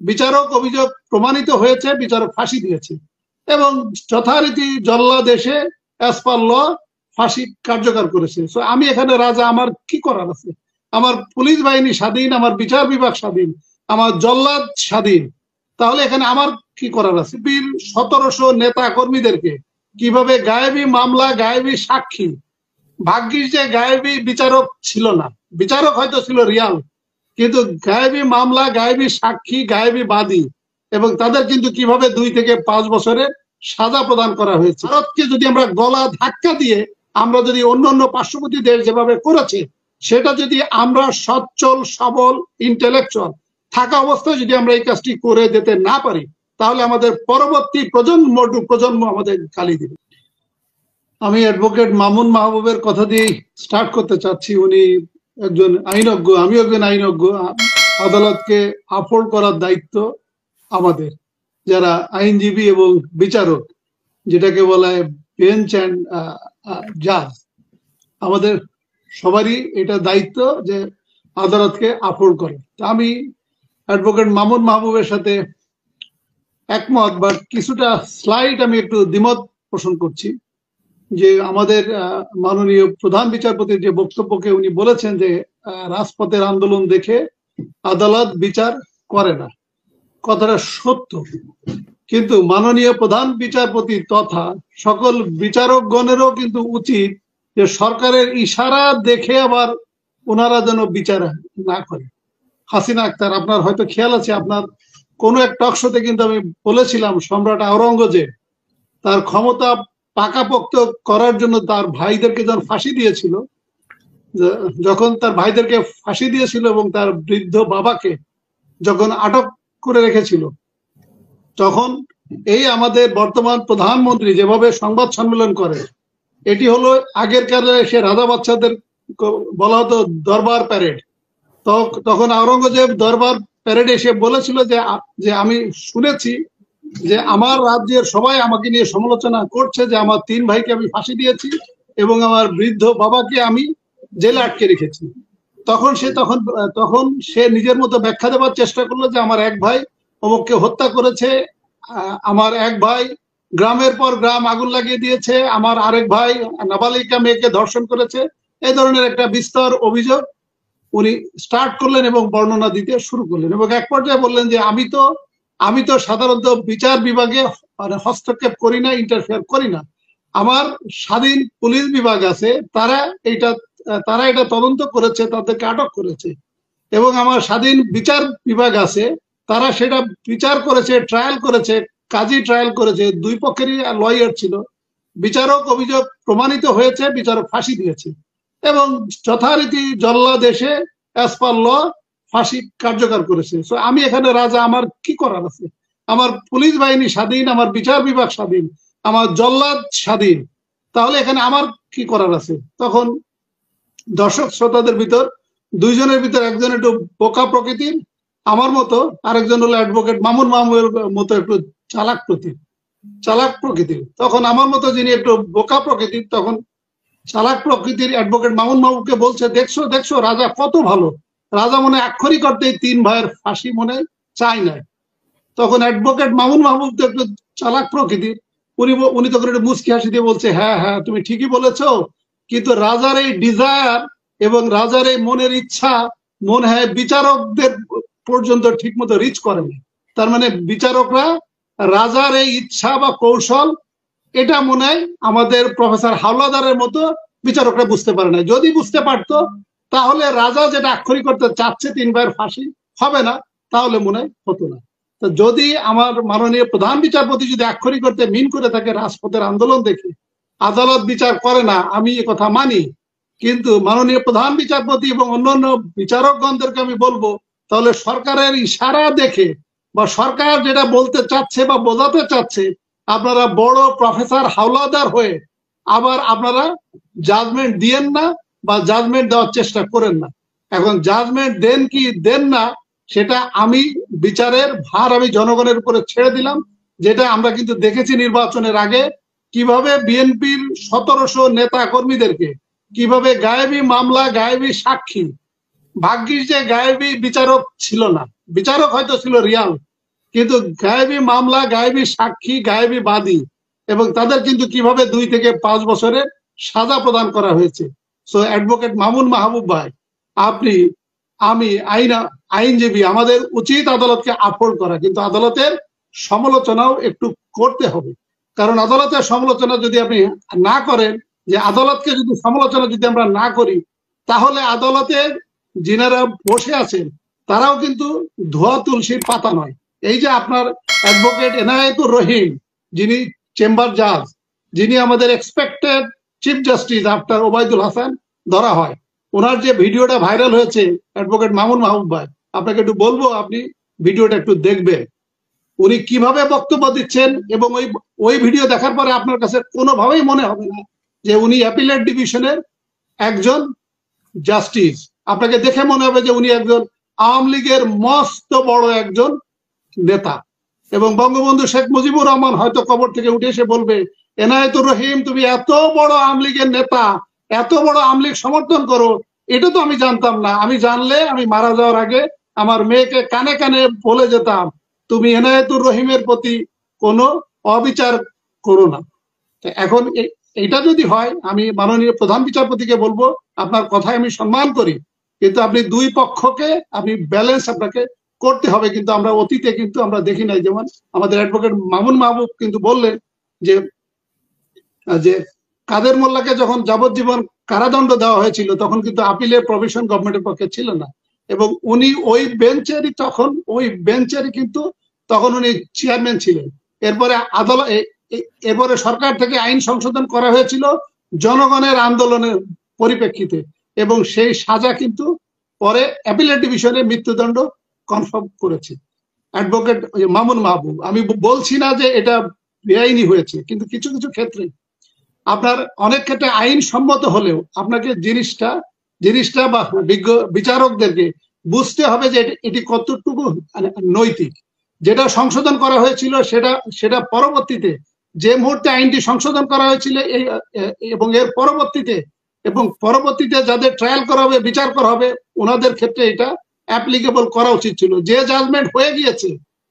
বিচারক অভিযোগ প্রমাণিত হয়েছে, বিচারক ফাঁসি দিয়েছে এবং যথারীতি জল্লাদ এসে অ্যাজ পার ল ফাঁসি কার্যকর করেছে। সো আমি এখানে রাজা, আমার কি করার আছে? আমার পুলিশ বাহিনী স্বাধীন, আমার বিচার বিভাগ স্বাধীন, আমার জল্লাদ স্বাধীন, তাহলে এখানে আমার কি করার আছে? 1700 নেতা কর্মীদেরকে কিভাবে গায়েবী মামলা, গায়েবী সাক্ষী, ভাগ্যিস যে গায়েবী বিচারক ছিল না, বিচারক হয়তো ছিল রিয়াল, কিন্তু গায়েবী মামলা, গায়েবী সাক্ষী, গায়েবী বাদী এবং তাদের কিন্তু কিভাবে 2 থেকে 5 বছরের সাজা প্রদান করা হয়েছে। ভারতকে যদি আমরা গলা ধাক্কা দিয়ে আমরা যদি অন্যান্য পার্শ্ববর্তী দেশ যেভাবে করেছে সেটা যদি আমরা সচ্ছল সবল ইন্টেলেকচুয়াল থাকা অবস্থায় যদি আমরা এই কাজটি করে যেতে না পারি, তাহলে আমাদের পরবর্তী প্রজন্ম আমাদের গালি দিবে। আমি অ্যাডভোকেট মামুন মাহবুবের কথা দিয়ে স্টার্ট করতে চাচ্ছি। উনি একজন আইনজ্ঞ, আমিও একজন আইনজ্ঞ। আদালতকে আপহোল্ড করার দায়িত্ব আমাদের, যারা আইনজীবী এবং বিচারক, যেটাকে বলা হয় বেঞ্চ অ্যান্ড জাজ, আমাদের সবারই এটা দায়িত্ব যে আদালতকে আপহোল্ড করে। আমি অ্যাডভোকেট মামুন মাহবুবের সাথে একমত, বাট কিছুটা স্লাইড আমি একটু দ্বিমত পোষণ করছি। যে আমাদের মাননীয় প্রধান বিচারপতির যে বক্তব্যকে উনি বলেছেন যে রাজপথের আন্দোলন দেখে আদালত বিচার করে না, কথাটা সত্য, কিন্তু মাননীয় প্রধান বিচারপতি তথা সকল বিচারকগণেরও কিন্তু উচিত যে সরকারের ইশারা দেখে আবার ওনারা যেন বিচার না করে। হাসিনা আক্তার, আপনার হয়তো খেয়াল আছে, আপনার কোনো এক টক শোতে কিন্তু আমি বলেছিলাম সম্রাট আওরঙ্গজেব তার ক্ষমতা পাকাপোক্ত করার জন্য তার ভাইদেরকে যখন ফাঁসি দিয়েছিল, যখন তার ভাইদেরকে ফাঁসি দিয়েছিল এবং তার বৃদ্ধ বাবাকে যখন আটক করে রেখেছিল, তখন এই আমাদের বর্তমান প্রধানমন্ত্রী যেভাবে সংবাদ সম্মেলন করে, এটি হলো আগের কালে সে রাজা বাচ্চাদের বলা হতো দরবার প্যারেড। তখন আওরঙ্গজেব দরবার প্যারেডে এসে বলেছিল যে আমি শুনেছি যে আমার রাজ্যের সবাই আমাকে নিয়ে সমালোচনা করছে যে আমার 3 ভাইকে আমি ফাঁসি দিয়েছি এবং আমার বৃদ্ধ বাবাকে আমি জেলে আটকে রেখেছি। তখন সে নিজের মতো ব্যাখ্যা দেওয়ার চেষ্টা করলো যে আমার এক ভাই অমুককে হত্যা করেছে, আমার এক ভাই গ্রামের পর গ্রাম আগুন লাগিয়ে দিয়েছে, আমার আরেক ভাই নাবালিকা মেয়েকে ধর্ষণ করেছে। এই ধরনের একটা বিস্তর অভিযোগ উনি স্টার্ট করলেন এবং বর্ণনা দিতে শুরু করলেন এবং এক পর্যায়ে বললেন যে আমি তো সাধারণত বিচার বিভাগে মানে হস্তক্ষেপ করি না, ইন্টারফেয়ার করি না। আমার স্বাধীন পুলিশ বিভাগ আছে, তারা এটা তদন্ত করেছে, তাদেরকে আটক করেছে এবং আমার স্বাধীন বিচার বিভাগ আছে, তারা সেটা বিচার করেছে, ট্রায়াল করেছে, কাজী ট্রায়াল করেছে, 2 পক্ষেরই লয়ার ছিল। বিচারক অভিযোগ প্রমাণিত হয়েছে, বিচারক ফাঁসি দিয়েছে এবং যথারীতি জল্লাদ এসে অ্যাজ পার ল ফাঁসি কার্যকর করেছে। সো আমি এখানে রাজা, আমার কি করার আছে? আমার পুলিশ বাহিনী স্বাধীন, আমার বিচার বিভাগ স্বাধীন, আমার জল্লাদ স্বাধীন, তাহলে এখানে আমার কি করার আছে? তখন দর্শক শ্রোতাদের ভিতর 2 জনের ভিতর একজন একটু বোকা প্রকৃতির আমার মতো, আরেকজন হলো অ্যাডভোকেট মামুন মাহবুবের মতো একটু চালাক প্রকৃতির। তখন আমার মতো যিনি একটু বোকা প্রকৃতির, তখন চালাক প্রকৃতির অ্যাডভোকেট মামুন মাহবুবকে বলছে, দেখছো রাজা কত ভালো, রাজা মনে আক্ষরিক অর্থে 3 ভাইয়ের ফাঁসি মনে চায় না। তখন অ্যাডভোকেট মামুন মাহবুব তো একটু চালাক প্রকৃতির, উনি তখন একটু মুচকি হাসি দিয়ে বলছে, হ্যাঁ তুমি ঠিকই বলেছো, কিন্তু রাজার এই ডিজায়ার এবং রাজার এই মনের ইচ্ছা মনে হয় বিচারকদের পর্যন্ত ঠিক মতো রিচ করেনি। তার মানে বিচারকরা রাজার এই ইচ্ছা বা কৌশল এটা মনে হয় আমাদের প্রফেসর হাওলাদারের মতো বিচারকরা বুঝতে পারে না। যদি বুঝতে পারতো তাহলে রাজা যেটা আক্ষরিক করতে চাচ্ছে 3 ভাইয়ের ফাঁসি হবে না, তাহলে মনে হয় হতো না। তো যদি আমার মাননীয় প্রধান বিচারপতি যদি আক্ষরিক করতে মিন করে থাকে রাজপথের আন্দোলন দেখে আদালত বিচার করে না, আমি এ কথা মানি, কিন্তু মাননীয় প্রধান বিচারপতি এবং অন্যান্য বিচারকগণদেরকে আমি বলবো, তাহলে সরকারের ইশারা দেখে বা সরকার যেটা বলতে চাচ্ছে বা বোঝাতে চাচ্ছে, আপনারা বড় প্রফেসর হাওলাদার হয়ে আবার আপনারা জাজমেন্ট দিয়েন না বা জাজমেন্ট দেওয়ার চেষ্টা করেন না। এখন জাজমেন্ট দেন কি দেন না সেটা আমি বিচারের ভার আমি জনগণের উপরে ছেড়ে দিলাম। যেটা আমরা কিন্তু দেখেছি নির্বাচনের আগে কিভাবে বিএনপির 1700 নেতা কর্মীদেরকে কিভাবে গায়েবী মামলা, গায়েবী সাক্ষী, ভাগ্যিস যে গায়েবী বিচারক ছিল না, বিচারক হয়তো ছিল রিয়াল, কিন্তু গায়েবী মামলা, গায়েবী সাক্ষী, গায়েবী বাদী এবং তাদের কিন্তু কিভাবে 2 থেকে 5 বছরের সাজা প্রদান করা হয়েছে। সো অ্যাডভোকেট মামুন মাহবুব ভাই, আপনি, আমি আইনজীবী, আমাদের উচিত আদালতকে আপহোল্ড করা, কিন্তু আদালতের সমালোচনাও একটু করতে হবে। কারণ আদালতের সমালোচনা যদি আপনি না করেন, যে আদালতকে যদি সমালোচনা যদি আমরা না করি, তাহলে আদালতের যিনারা বসে আছেন তারাও কিন্তু ধোয়া তুলসীর পাতা নয়। এই যে আপনার অ্যাডভোকেট এনায়েতুর রহিম, যিনি চেম্বার জাজ, যিনি আমাদের expected chief justice after Obaidul Hasan ধরা হয়, ওনার যে ভিডিওটা ভাইরাল হয়েছে, অ্যাডভোকেট মামুন মাহবুব ভাই, আপনাকে একটু বলবো আপনি ভিডিওটা একটু দেখবেন, উনি কিভাবে বক্তব্য দিচ্ছেন। এবং ওই ভিডিও দেখার পরে আপনার কাছে কোনোভাবেই মনে হবে না যে উনি অ্যাপিলেট ডিভিশনের একজন জাস্টিস। আপনাকে দেখে মনে হবে যে উনি একজন আওয়ামী লীগের মস্ত বড় একজন নেতা। এবং বঙ্গবন্ধু শেখ মুজিবুর রহমান হয়তো কবর থেকে উঠে এসে বলবে, এনায়েতুর রহিম তুমি এত বড় আওয়ামী লীগের নেতা, এত বড় আওয়ামী লীগ সমর্থন করো, এটা তো আমি জানতাম না। আমি জানলে আমি মারা যাওয়ার আগে আমার মেয়েকে কানে কানে বলে যেতাম, তুমি এনায়েতুর রহিমের প্রতি কোনো অবিচার করো না। এখন এটা যদি হয়, আমি মাননীয় প্রধান বিচারপতিকে বলবো, আপনার কথায় আমি সম্মান করি, কিন্তু আপনি দুই পক্ষকে আপনি ব্যালেন্স আপনাকে করতে হবে। কিন্তু আমরা অতীতে কিন্তু আমরা দেখি নাই, যেমন আমাদের অ্যাডভোকেট মামুন মাহবুব কিন্তু বললেন যে যে কাদের মোল্লাকে যখন যাবজ্জীবন কারাদণ্ড দেওয়া হয়েছিল, তখন কিন্তু আপিলের প্রভিশন গভর্নমেন্টের পক্ষে ছিল না, এবং উনি ওই বেঞ্চেরই কিন্তু তখন উনি চেয়ারম্যান ছিলেন। এরপরে এরপরে সরকার থেকে আইন সংশোধন করা হয়েছিল জনগণের আন্দোলনের পরিপ্রেক্ষিতে, এবং সেই সাজা কিন্তু পরে অ্যাপিলেট ডিভিশনে মৃত্যুদণ্ড কনফার্ম করেছে অ্যাডভোকেট মামুন মাহবুব। আমি বলছি না যে এটা বেআইনি হয়েছে, কিন্তু কিছু কিছু ক্ষেত্রে আপনার অনেক ক্ষেত্রে আইন সম্মত হলেও আপনাকে জিনিসটা বা বিজ্ঞ বিচারকদেরকে বুঝতে হবে যে এটি কতটুকু নৈতিক। যেটা সংশোধন করা হয়েছিল সেটা পরবর্তীতে, যে মুহূর্তে আইনটি সংশোধন করা হয়েছিল এবং এর পরবর্তীতে যাদের ট্রায়াল করা হবে, বিচার করা হবে, ওনাদের ক্ষেত্রে এটা অ্যাপ্লিকেবল করা উচিত ছিল। যে জাজমেন্ট হয়ে গিয়েছে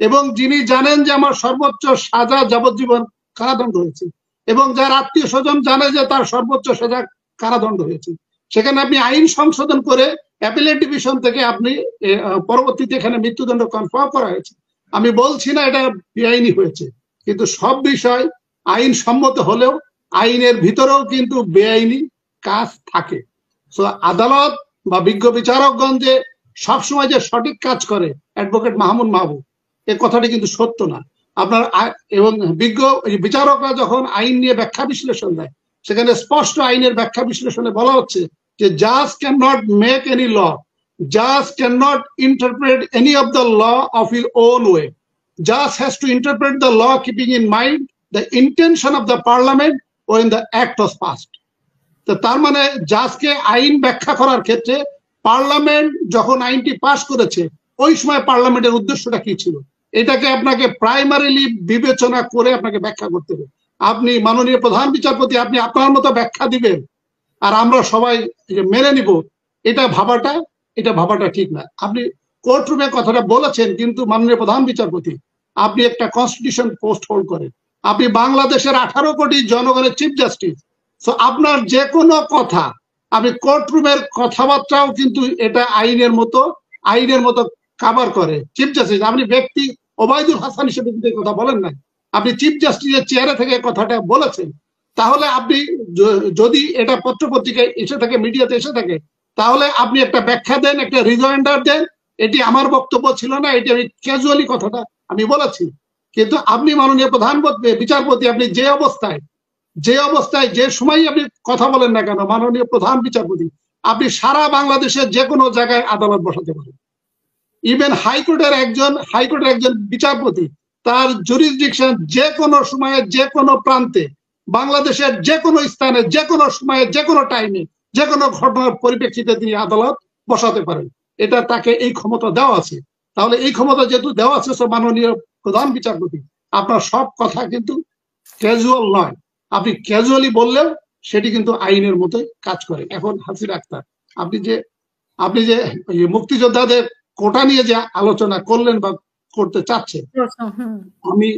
এবং যিনি জানেন যে আমার সর্বোচ্চ সাজা যাবজ্জীবন কারাদণ্ড হয়েছে, এবং যার আত্মীয় স্বজন জানে যে তার সর্বোচ্চ সাজা কারাদণ্ড হয়েছে, সেখানে আপনি আইন সংশোধন করে অ্যাপিলেট ডিভিশন থেকে আপনি পরবর্তীতে এখানে মৃত্যুদণ্ড কনফার্ম করা হয়েছে। আমি বলছি না এটা বেআইনি হয়েছে, কিন্তু সব বিষয় আইন সম্মত হলেও আইনের ভিতরেও কিন্তু বেআইনি কাজ থাকে। সো আদালত বা বিজ্ঞ বিচারকগণ যে সবসময় যে সঠিক কাজ করে অ্যাডভোকেট মাহমুদ মাহবুব, এ কথাটি কিন্তু সত্য না। আপনার এবং বিজ্ঞ বিচারকরা যখন আইন নিয়ে ব্যাখ্যা বিশ্লেষণ দেয়, সেখানে স্পষ্ট আইনের ব্যাখ্যা বিশ্লেষণে বলা হচ্ছে যে জাজ can not make any law, জাজ can not interpret any of the law of his own way, জাজ has to interpret the law keeping in mind the intention of the parliament when the act was passed. তো তার মানে জাজকে আইন ব্যাখ্যা করার ক্ষেত্রে parliament যখন আইনটি পাস করেছে, ওই সময় পার্লামেন্টের উদ্দেশ্যটা কি ছিল, এটাকে আপনাকে প্রাইমারিলি বিবেচনা করে আপনাকে ব্যাখ্যা করতে হবে। আপনি মাননীয় প্রধান বিচারপতি, আপনি আপনার মতো ব্যাখ্যা দিবেন আর আমরা সবাই মেনে নিব, এটা ভাবাটা ঠিক না। আপনি কোর্টরুমে কথাটা বলেছেন, কিন্তু মাননীয় প্রধান বিচারপতি, আপনি একটা কনস্টিটিউশন পোস্ট হোল্ড করেন, আপনি বাংলাদেশের 18 কোটি জনগণের চিফ জাস্টিস। সো আপনার যে কোনো কথা, আপনি কোর্টরুমের কথাবার্তাও কিন্তু এটা আইনের মতো কাভার করে। চিফ জাস্টিস, আপনি ব্যক্তি ওবায়দুল হাসান হিসেবে কিন্তু কথা বলেন নাই, আপনি চিফ জাস্টিসের চেয়ারে থেকে কথাটা বলেছেন। তাহলে আপনি যদি এটা পত্রপত্রিকায় এসে থাকে, মিডিয়াতে এসে থাকে, তাহলে আপনি একটা ব্যাখ্যা দেন, একটা রিজয়েন্ডার দেন, এটি আমার বক্তব্য ছিল না, এটি আমি ক্যাজুয়ালি কথাটা আমি বলেছি। কিন্তু আপনি মাননীয় প্রধান বিচারপতি, আপনি যে অবস্থায় যে সময় আপনি কথা বলেন না কেন, মাননীয় প্রধান বিচারপতি, আপনি সারা বাংলাদেশের যে কোনো জায়গায় আদালত বসাতে পারেন। ইভেন হাইকোর্টের একজন বিচারপতি তার জুরিসডিকশন যে কোনো সময়ে, যে কোনো প্রান্তে, বাংলাদেশের যে কোনো স্থানে, যে কোনো সময়ে, যে কোনো টাইমে, যে কোনো ঘটনার পরিপ্রেক্ষিতে তিনি আদালত বসাতে পারেন। এটা তাকে এই ক্ষমতা দেওয়া আছে। তাহলে এই ক্ষমতা যেহেতু দেওয়া আছে, মাননীয় প্রধান বিচারপতি, আপনার সব কথা কিন্তু ক্যাজুয়াল নয়। আপনি ক্যাজুয়ালি বললেও সেটি কিন্তু আইনের মতোই কাজ করে। এখন হাসির আক্তার, আপনি যে মুক্তিযোদ্ধাদের কোটা নিয়ে যে আলোচনা করলেন বা করতে চাচ্ছে। আমি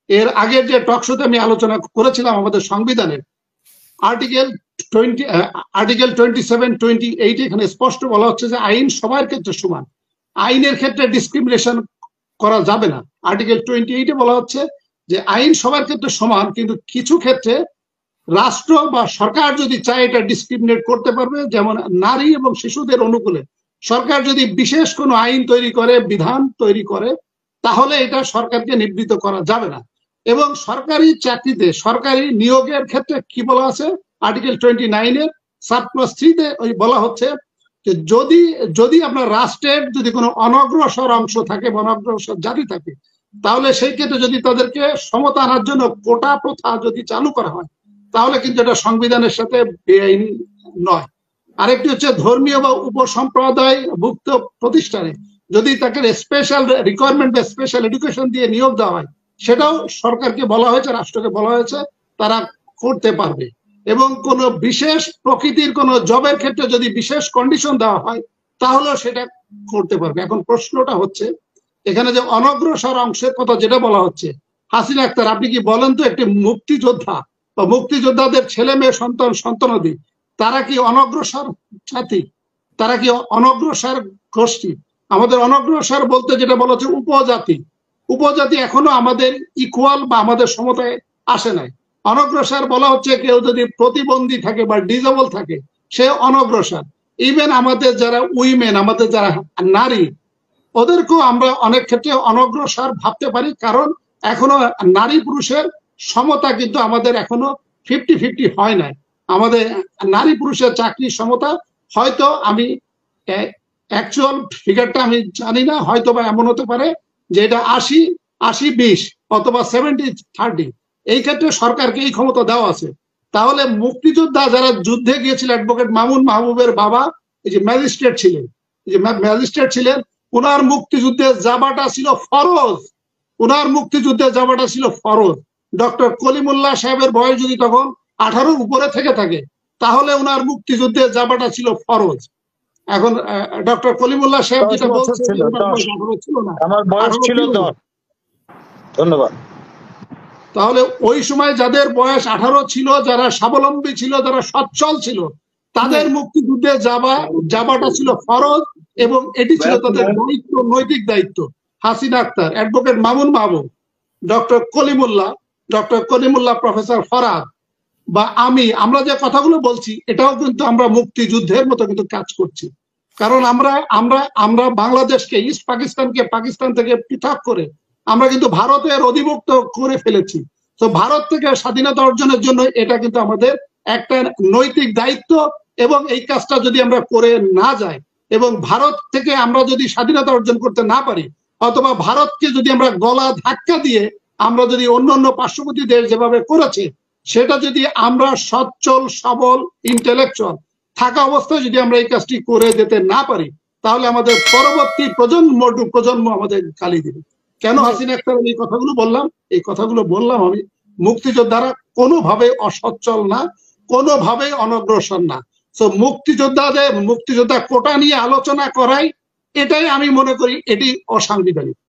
এর আগের যে টক শোতে আমি আলোচনা করেছিলাম আমাদের সংবিধানের আর্টিকেল 27-28 এখানে স্পষ্ট বলা হচ্ছে যে আইন সবার ক্ষেত্রে সমান, আইনের ক্ষেত্রে ডিসক্রিমিনেশন করা যাবে না। আর্টিকেল 28 বলা হচ্ছে যে আইন সবার ক্ষেত্রে সমান, কিন্তু কিছু ক্ষেত্রে রাষ্ট্র বা সরকার যদি চায় এটা ডিসক্রিমিনেট করতে পারবে। যেমন নারী এবং শিশুদের অনুকূলে সরকার যদি বিশেষ কোনো আইন তৈরি করে, বিধান তৈরি করে, তাহলে এটা সরকারকে নিবৃত্ত করা যাবে না। এবং সরকারি চাকরিতে সরকারি নিয়োগের ক্ষেত্রে কি বলা আছে আর্টিকেল 29 সাব+3 ওই বলা হচ্ছে যে যদি আপনার রাষ্ট্রের যদি কোনো অনগ্রসর অংশ থাকে বা অনগ্রসর জাতি থাকে, তাহলে সেই ক্ষেত্রে যদি তাদেরকে সমতা আনার জন্য কোটা প্রথা যদি চালু করা হয়, তাহলে কিন্তু এটা সংবিধানের সাথে বেআইনি নয়। আরেকটি হচ্ছে ধর্মীয় বা উপসম্প্রদায় ভুক্ত প্রতিষ্ঠানে যদি তাকে স্পেশাল রিকোয়ারমেন্ট বা স্পেশাল এডুকেশন দিয়ে নিয়োগ দেওয়া হয়, সেটাও সরকারকে বলা হয়েছে, রাষ্ট্রকে বলা হয়েছে তারা করতে পারবে। এবং কোন বিশেষ প্রকৃতির কোন জবের ক্ষেত্রে যদি বিশেষ কন্ডিশন দেওয়া হয়, তাহলে সেটা করতে পারবে। এখন প্রশ্নটা হচ্ছে এখানে যে অনগ্রসর অংশের কথা যেটা বলা হচ্ছে, হাসিনা আক্তার আপনি কি বলেন তো, একটি মুক্তিযোদ্ধা বা মুক্তিযোদ্ধাদের ছেলে মেয়ে সন্তানাদি তারা কি অনগ্রসর জাতি? তারা কি অনগ্রসর গোষ্ঠী? আমাদের অনগ্রসর বলতে যেটা বলা হচ্ছে উপজাতি, উপজাতি এখনো আমাদের ইকুয়াল বা আমাদের সমতায় আসে নাই। অনগ্রসর বলা হচ্ছে কেউ যদি প্রতিবন্ধী থাকে বা ডিজেবল থাকে সে অনগ্রসর। ইভেন আমাদের যারা উইমেন, আমাদের যারা নারী, ওদেরকেও আমরা অনেক ক্ষেত্রে অনগ্রসর ভাবতে পারি, কারণ এখনো নারী পুরুষের সমতা কিন্তু আমাদের এখনো 50-50 হয় নাই। আমাদের নারী পুরুষের চাকরির সমতা হয়তো আমি অ্যাকচুয়াল ফিগারটা আমি জানি না, হয়তো বা এমন হতে পারে যে এটা 80-20 অথবা 70-30। এই ক্ষেত্রে সরকারকে এই ক্ষমতা দেওয়া আছে। তাহলে মুক্তিযোদ্ধা যারা যুদ্ধে গিয়েছিল, অ্যাডভোকেট মামুন মাহবুবের বাবা এই যে ম্যাজিস্ট্রেট ছিলেন, উনার মুক্তিযুদ্ধে যাবাটা ছিল ফরজ, ডক্টর কলিমুল্লাহ সাহেবের বয়স যদি তখন 18 উপরে থেকে থাকে, তাহলে উনার মুক্তিযুদ্ধে যাবাটা ছিল ফরজ। এখন ডক্টর কলিমুল্লাহ সাহেব যেটা বলছে ছিল না, আমার বয়স ছিল 10। ধন্যবাদ। তাহলে ওই সময় যাদের বয়স 18 ছিল, যারা স্বাবলম্বী ছিল, যারা সচ্ছল ছিল, তাদের মুক্তিযুদ্ধে যাবাটা ছিল ফরজ, এবং এটি ছিল তাদের দায়িত্ব, নৈতিক দায়িত্ব। হাসিনা আক্তার, অ্যাডভোকেট মামুন মাহবুব, ডক্টর কলিমুল্লাহ, প্রফেসর ফরাদ বা আমরা যে কথাগুলো বলছি, এটাও কিন্তু আমরা মুক্তিযুদ্ধের মতো কিন্তু কাজ করছি। কারণ আমরা বাংলাদেশকে, ইস্ট পাকিস্তানকে পাকিস্তান থেকে পৃথক করে আমরা কিন্তু ভারতের অধিভুক্ত করে ফেলেছি। তো ভারত থেকে স্বাধীনতা অর্জনের জন্য এটা কিন্তু আমাদের একটা নৈতিক দায়িত্ব, এবং এই কাজটা যদি আমরা করে না যাই এবং ভারত থেকে আমরা যদি স্বাধীনতা অর্জন করতে না পারি, অথবা ভারতকে যদি আমরা গলা ধাক্কা দিয়ে আমরা যদি অন্যান্য পার্শ্ববর্তী দেশ যেভাবে করেছে, সেটা যদি আমরা সচ্ছল সবল ইন্টেলেকচুয়াল থাকা অবস্থায় যদি আমরা এই কাজটি করে যেতে না পারি, তাহলে আমাদের পরবর্তী প্রজন্ম আমাদের গালি দিবে। কেন হাসিনা আক্তার এই কথাগুলো বললাম? এই কথাগুলো বললাম আমি, মুক্তিযোদ্ধারা কোনোভাবে অসচ্ছল না, কোনোভাবে অনগ্রসর না। তো মুক্তিযোদ্ধা কোটা নিয়ে আলোচনা করাই, এটাই আমি মনে করি এটি অসাংবিধানিক।